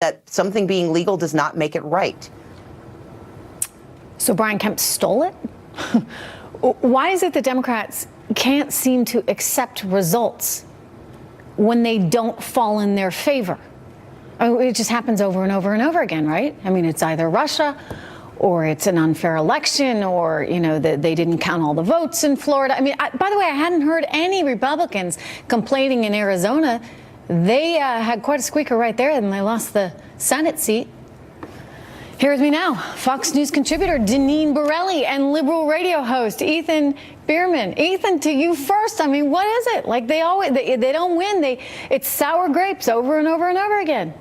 that something being legal does not make it right. So Brian Kemp stole it? Why is it that Democrats can't seem to accept results when they don't fall in their favor? It just happens over and over and over again, right? I mean, it's either Russia or it's an unfair election, or, you know, they didn't count all the votes in Florida. I mean, by the way, I hadn't heard any Republicans complaining in Arizona. They had quite a squeaker right there, and they lost the Senate seat. Here with me now, Fox News contributor Deneen Borelli and liberal radio host Ethan Bearman. Ethan, to you first. I mean, what is it? Like, they don't win. It's sour grapes over and over and over again.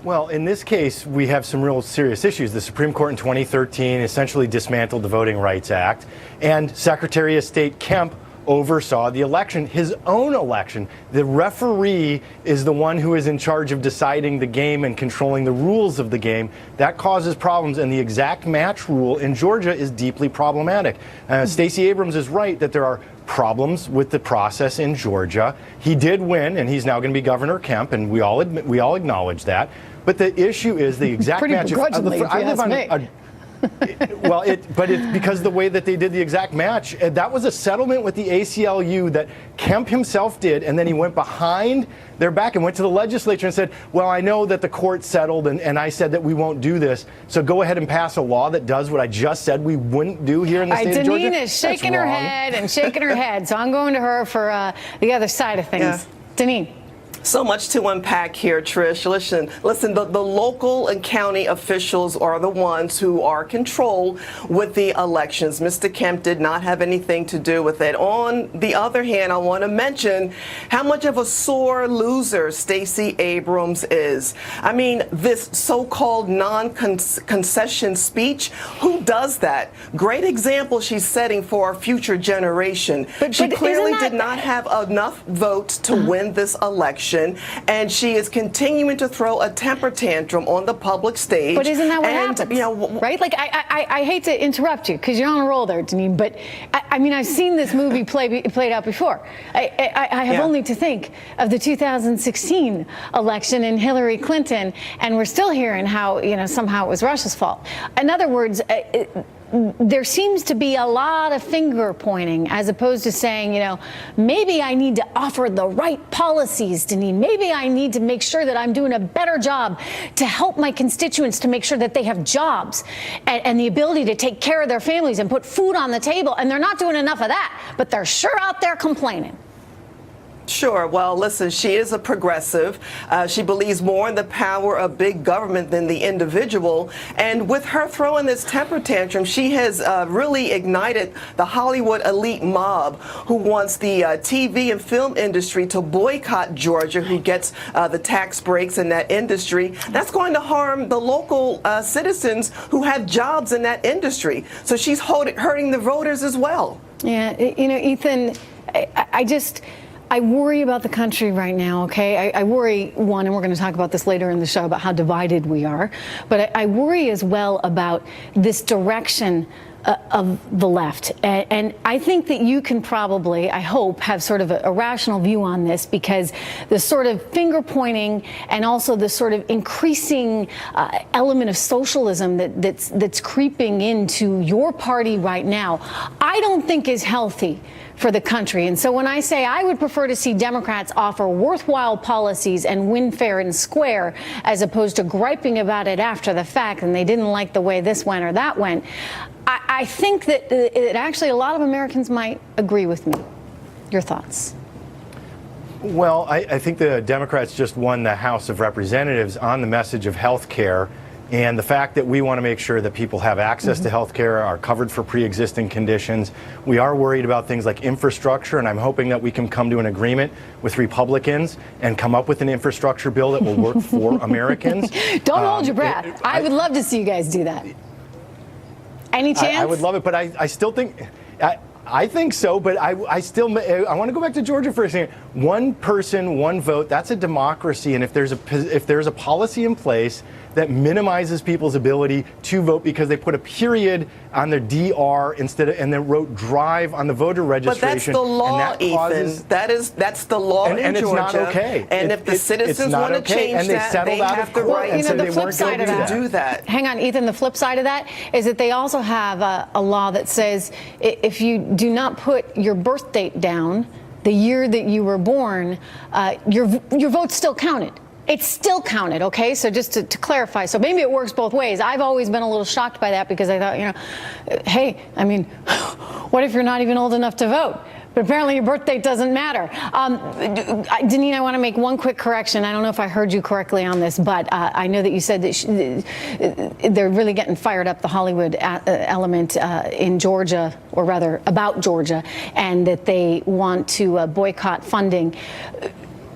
Well, in this case, we have some real serious issues. The Supreme Court in 2013 essentially dismantled the Voting Rights Act, and Secretary of State Kemp oversaw the election, his own election. The referee is the one who is in charge of deciding the game and controlling the rules of the game. That causes problems, and the exact match rule in Georgia is deeply problematic. Stacey Abrams is right that there are problems with the process in Georgia. He did win, and he's now going to be Governor Kemp, and we all acknowledge that. But the issue is the exact Pretty match. begrudgingly, if you ask me. Well, but it's because the way that they did the exact match, that was a settlement with the ACLU that Kemp himself did, and then he went behind their back and went to the legislature and said, well, I know that the court settled, and I said that we won't do this, so go ahead and pass a law that does what I just said we wouldn't do here in the state of Georgia. Deneen is shaking her head and shaking her head, so I'm going to her for the other side of things. Yeah. Deneen. So much to unpack here, Trish. Listen, the local and county officials are the ones who are controlled with the elections. Mr. Kemp did not have anything to do with it. On the other hand, I want to mention how much of a sore loser Stacey Abrams is. I mean, this so-called non-concession speech, who does that? Great example she's setting for our future generation. But she clearly did not have enough votes to win this election. And she is continuing to throw a temper tantrum on the public stage. But isn't that what happens? You know, right? Like, I hate to interrupt you because you're on a roll there, Deneen, but I mean, I've seen this movie played out before. I have only to think of the 2016 election and Hillary Clinton, and we're still hearing how, you know, somehow it was Russia's fault. In other words, there seems to be a lot of finger pointing as opposed to saying, you know, maybe I need to offer the right policies, Deneen. Maybe I need to make sure that I'm doing a better job to help my constituents to make sure that they have jobs and the ability to take care of their families and put food on the table. And they're not doing enough of that, but they're sure out there complaining. Sure. Well, listen, she is a progressive. She believes more in the power of big government than the individual. And with her throwing this temper tantrum, she has really ignited the Hollywood elite mob who wants the TV and film industry to boycott Georgia, who gets the tax breaks in that industry. That's going to harm the local citizens who have jobs in that industry. So she's hurting the voters as well. Yeah. You know, Ethan, I worry about the country right now, okay? I worry, one, and we're going to talk about this later in the show, about how divided we are. But I worry as well about this direction of the left. And I think that you can probably, I hope, have sort of a rational view on this, because the sort of finger pointing and also the sort of increasing element of socialism that's creeping into your party right now, I don't think is healthy for the country. And so when I say I would prefer to see Democrats offer worthwhile policies and win fair and square, as opposed to griping about it after the fact and they didn't like the way this went or that went, I think that actually a lot of Americans might agree with me. Your thoughts? Well, I think the Democrats just won the House of Representatives on the message of health care. And the fact that we want to make sure that people have access to health care, are covered for pre-existing conditions. We are worried about things like infrastructure, and I'm hoping that we can come to an agreement with Republicans and come up with an infrastructure bill that will work for Americans. Don't hold your breath. I would love to see you guys do that. Any chance? I would love it, but I still think... I think so, but I want to go back to Georgia for a second. One person, one vote. That's a democracy, and if there's a policy in place that minimizes people's ability to vote because they put a period on their DR and then wrote drive on the voter registration. But that's the law, and that causes, Ethan. That's the law in and Georgia. It's not okay. And if the citizens want to change that, they have the right to do that. Hang on, Ethan. The flip side of that is that they also have a law that says if you do not put your birth date down, the year that you were born, your vote's still counted. It's still counted, okay? So just to clarify, so maybe it works both ways. I've always been a little shocked by that because I thought, hey, I mean, what if you're not even old enough to vote? But apparently your birth date doesn't matter. Deneen, I want to make one quick correction. I don't know if I heard you correctly on this, but I know that you said that they're really getting fired up, the Hollywood element in Georgia, or rather about Georgia, and that they want to boycott funding.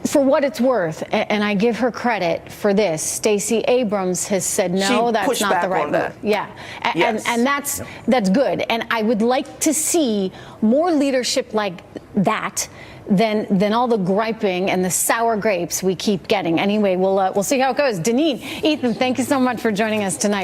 For what it's worth, and I give her credit for this, Stacey Abrams has said no, that's not the right move. Yeah, and that's good. And I would like to see more leadership like that than all the griping and the sour grapes we keep getting. Anyway, we'll see how it goes. Deneen, Ethan, thank you so much for joining us tonight.